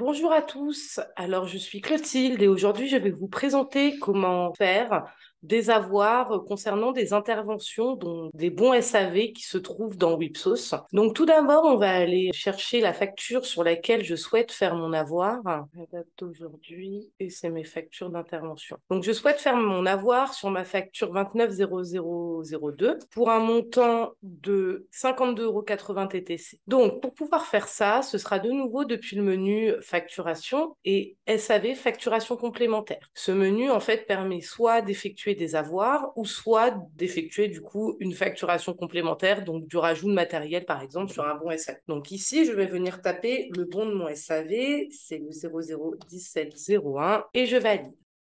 Bonjour à tous, alors je suis Clotilde et aujourd'hui je vais vous présenter comment faire des avoirs concernant des interventions dont des bons SAV qui se trouvent dans Wipsos. Donc tout d'abord on va aller chercher la facture sur laquelle je souhaite faire mon avoir, la date d'aujourd'hui et c'est mes factures d'intervention. Donc je souhaite faire mon avoir sur ma facture 290002 pour un montant de 52,80 € TTC. Donc pour pouvoir faire ça, ce sera de nouveau depuis le menu facturation et SAV facturation complémentaire. Ce menu en fait permet soit d'effectuer des avoirs ou soit d'effectuer du coup une facturation complémentaire, donc du rajout de matériel par exemple sur un bon SAV. Donc ici je vais venir taper le bon de mon SAV, c'est le 001701 et je valide.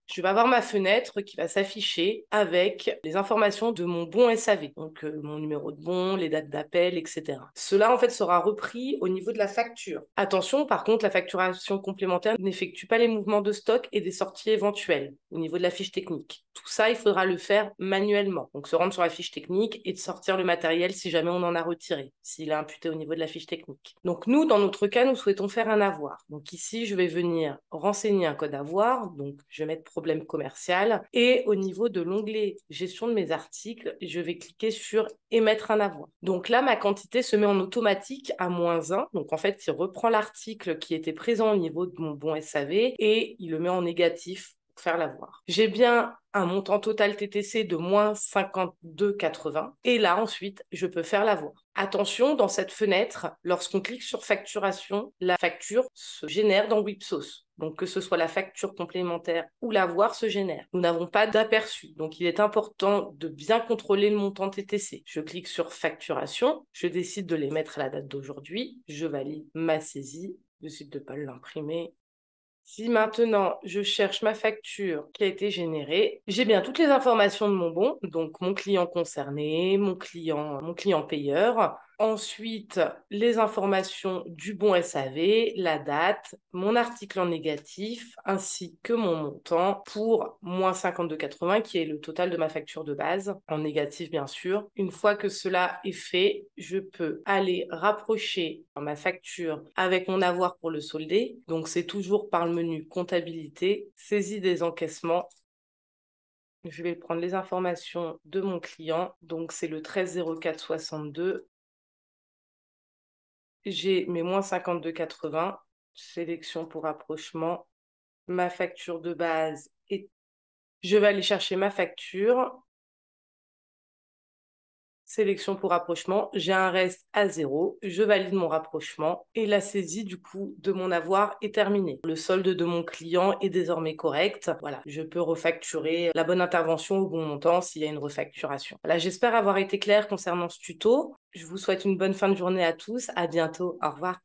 Je vais avoir ma fenêtre qui va s'afficher avec les informations de mon bon SAV, donc mon numéro de bon, les dates d'appel, etc. Cela en fait sera repris au niveau de la facture. Attention, par contre, la facturation complémentaire n'effectue pas les mouvements de stock et des sorties éventuelles au niveau de la fiche technique. Tout ça, il faudra le faire manuellement. Donc se rendre sur la fiche technique et de sortir le matériel si jamais on en a retiré, s'il est imputé au niveau de la fiche technique. Donc nous, dans notre cas, nous souhaitons faire un avoir. Donc ici, je vais venir renseigner un code avoir. Donc je vais mettre problème commercial. Et au niveau de l'onglet gestion de mes articles, je vais cliquer sur émettre un avoir. Donc là, ma quantité se met en automatique à -1. Donc en fait, il reprend l'article qui était présent au niveau de mon bon SAV et il le met en négatif pour faire l'avoir. J'ai bien un montant total TTC de -52,80. Et là, ensuite, je peux faire l'avoir. Attention, dans cette fenêtre, lorsqu'on clique sur facturation, la facture se génère dans Wipsos. Donc, que ce soit la facture complémentaire ou l'avoir se génère. Nous n'avons pas d'aperçu. Donc, il est important de bien contrôler le montant TTC. Je clique sur facturation. Je décide de les mettre à la date d'aujourd'hui. Je valide ma saisie. Je décide de ne pas l'imprimer. Si maintenant je cherche ma facture qui a été générée, j'ai bien toutes les informations de mon bon, donc mon client concerné, mon client payeur. Ensuite, les informations du bon SAV, la date, mon article en négatif, ainsi que mon montant pour -52,80 qui est le total de ma facture de base, en négatif bien sûr. Une fois que cela est fait, je peux aller rapprocher ma facture avec mon avoir pour le solder. Donc c'est toujours par le menu comptabilité, saisie des encaissements. Je vais prendre les informations de mon client, donc c'est le 130462. J'ai mes -52,80, sélection pour rapprochement, ma facture de base et je vais aller chercher ma facture, sélection pour rapprochement, j'ai un reste à 0, je valide mon rapprochement et la saisie du coup de mon avoir est terminée. Le solde de mon client est désormais correct. Voilà, je peux refacturer la bonne intervention au bon montant s'il y a une refacturation. Voilà, j'espère avoir été claire concernant ce tuto. Je vous souhaite une bonne fin de journée à tous. À bientôt. Au revoir.